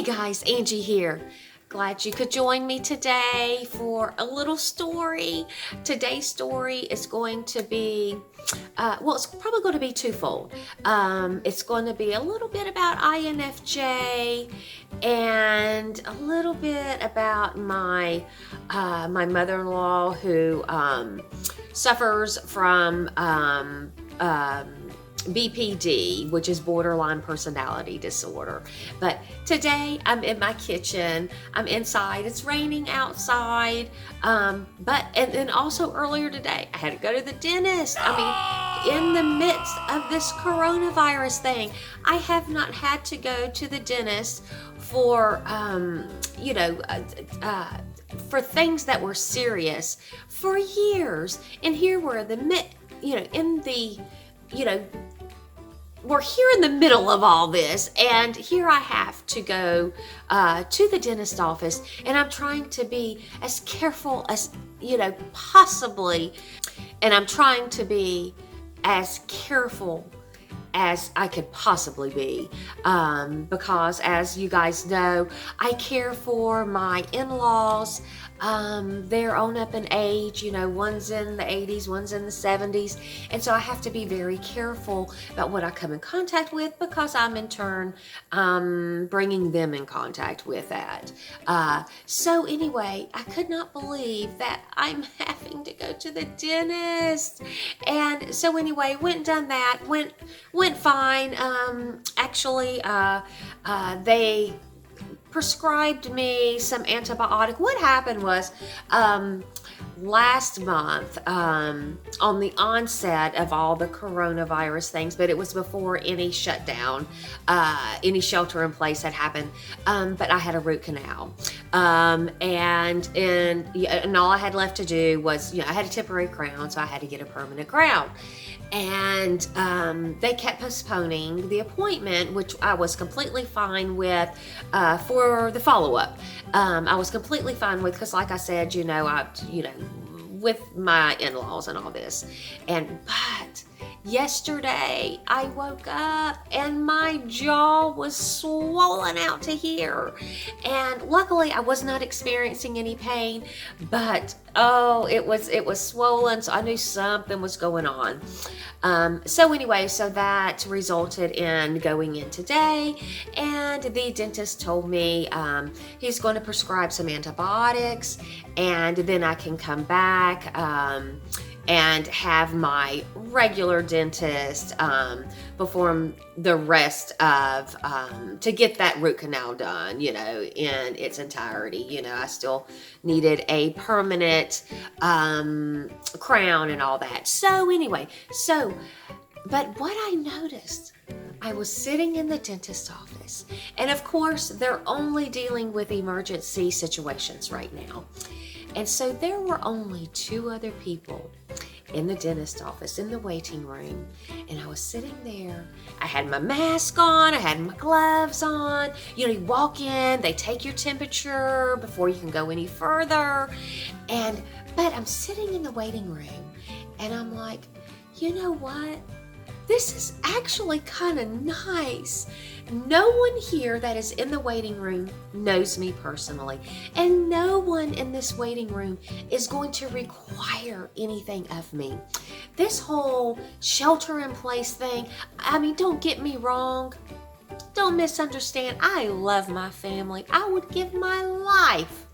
Hey guys, Angie here. Glad you could join me today for a little story. Today's story is going to be, it's probably going to be twofold. It's going to be a little bit about INFJ and a little bit about my mother-in-law who suffers from BPD, which is borderline personality disorder. But today I'm in my kitchen. I'm inside. It's raining outside. And then also earlier today, I had to go to the dentist. In the midst of this coronavirus thing, I have not had to go to the dentist for, for things that were serious for years. And here we're we're here in the middle of all this, and here I have to go to the dentist office, and I'm trying to be as careful as, possibly, and I'm trying to be as careful as I could possibly be, because as you guys know, I care for my in-laws. They're on up in age, one's in the 80s, one's in the 70s, and so I have to be very careful about what I come in contact with, because I'm in turn bringing them in contact with that. So anyway, I could not believe that I'm having to go to the dentist, and so anyway, went and done that, went fine. They prescribed me some antibiotic. What happened was, last month, on the onset of all the coronavirus things, but it was before any shutdown, any shelter in place had happened, but I had a root canal, and all I had left to do was, I had a temporary crown, so I had to get a permanent crown. And they kept postponing the appointment, which I was completely fine with, for the follow-up. I was completely fine with, because like I said, with my in-laws and all this. But yesterday I woke up and my jaw was swollen out to here. And luckily I was not experiencing any pain, but it was swollen, so I knew something was going on. So that resulted in going in today, and the dentist told me he's going to prescribe some antibiotics, and then I can come back and have my regular dentist perform the rest of, to get that root canal done, in its entirety. I still needed a permanent crown and all that. But what I noticed, I was sitting in the dentist's office, and of course, they're only dealing with emergency situations right now. And so there were only two other people in the dentist office, in the waiting room, and I was sitting there. I had my mask on, I had my gloves on. You walk in, they take your temperature before you can go any further. But I'm sitting in the waiting room, and I'm like, you know what? This is actually kind of nice. No one here that is in the waiting room knows me personally, and no one in this waiting room is going to require anything of me. This whole shelter-in-place thing, don't get me wrong. Don't misunderstand. I love my family. I would give my life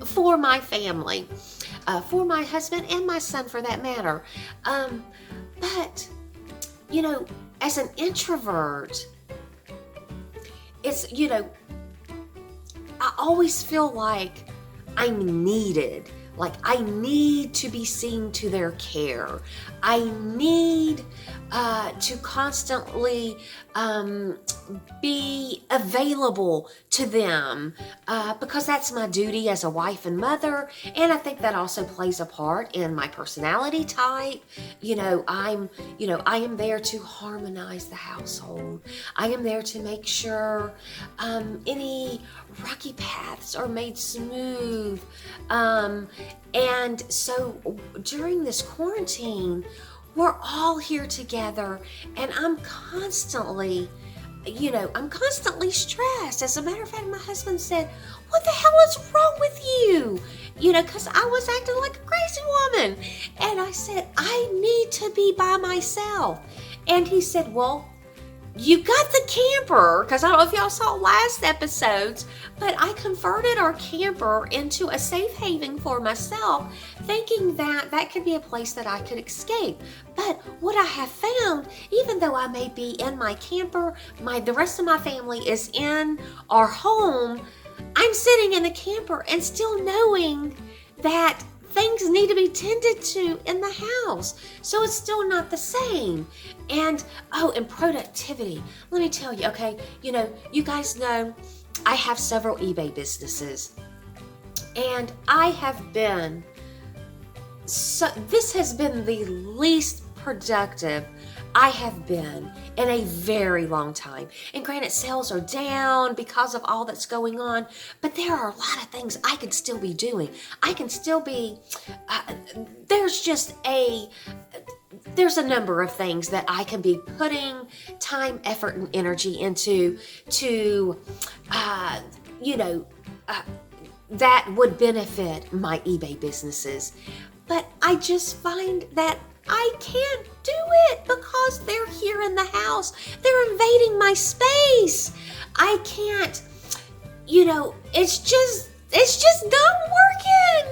for my family, for my husband and my son for that matter. But as an introvert, it's, I always feel like I'm needed. Like I need to be seen to their care. I need to constantly be available to them, because that's my duty as a wife and mother, and I think that also plays a part in my personality type. I am there to harmonize the household. I am there to make sure any rocky paths are made smooth. And so during this quarantine, we're all here together, and I'm constantly I'm constantly stressed. As a matter of fact, my husband said, "What the hell is wrong with you?" Because I was acting like a crazy woman. And I said, "I need to be by myself." And he said, "Well, you got the camper," because I don't know if y'all saw last episodes, but I converted our camper into a safe haven for myself, thinking that that could be a place that I could escape. But what I have found, even though I may be in my camper, the rest of my family is in our home, I'm sitting in the camper and still knowing that things need to be tended to in the house. So it's still not the same. And productivity. Let me tell you, okay, you guys know I have several eBay businesses. And I have been, this has been the least productive I have been in a very long time. And granted, sales are down because of all that's going on, but there are a lot of things I could still be doing. I can still be, there's a number of things that I can be putting time, effort, and energy into that would benefit my eBay businesses. But I just find that I can't do it because they're here in the house. They're invading my space. I can't, it's just not working.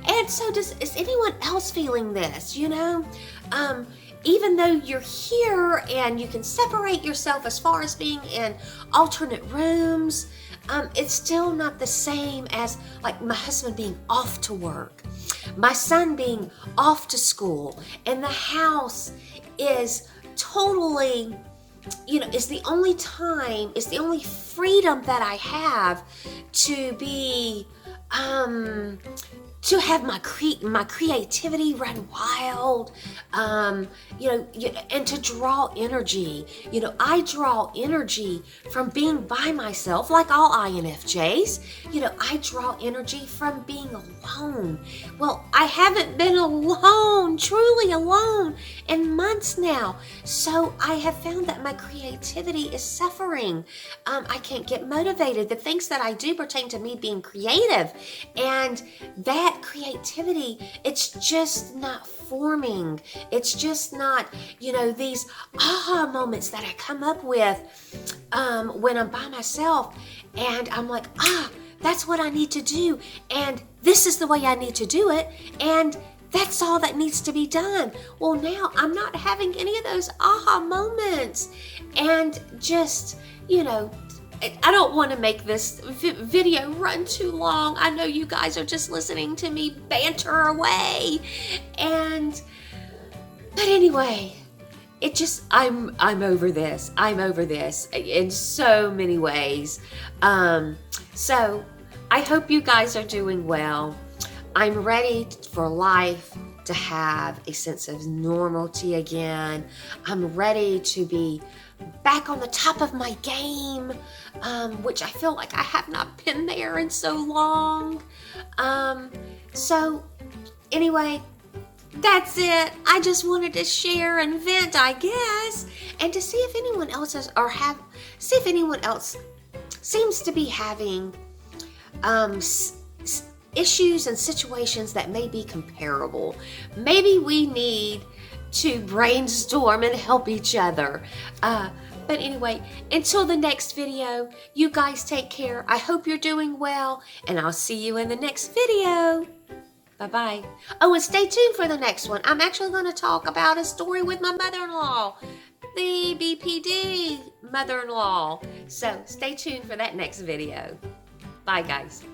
And so is anyone else feeling this, even though you're here and you can separate yourself as far as being in alternate rooms, it's still not the same as like my husband being off to work, my son being off to school, and the house is totally, it's the only freedom that I have to be, to have my creativity run wild, and to draw energy. I draw energy from being by myself, like all INFJs. I draw energy from being alone. Well, I haven't been alone, truly alone, in months now. So I have found that my creativity is suffering. I can't get motivated. The things that I do pertain to me being creative, and that creativity, it's just not forming. It's just not, these aha moments that I come up with when I'm by myself, and I'm like, that's what I need to do, and this is the way I need to do it, and that's all that needs to be done. Well, now I'm not having any of those aha moments, and just, I don't want to make this video run too long. I know you guys are just listening to me banter away, but anyway, I'm over this. I'm over this in so many ways. So I hope you guys are doing well. I'm ready for life to have a sense of normalcy again. I'm ready to be back on the top of my game, which I feel like I have not been there in so long. So anyway, that's it. I just wanted to share and vent, I guess, and to see if anyone else seems to be having issues and situations that may be comparable. Maybe we need to brainstorm and help each other. But anyway, until the next video, you guys take care. I hope you're doing well, and I'll see you in the next video. Bye-bye. Oh, and stay tuned for the next one. I'm actually going to talk about a story with my mother-in-law, the BPD mother-in-law. So stay tuned for that next video. Bye, guys.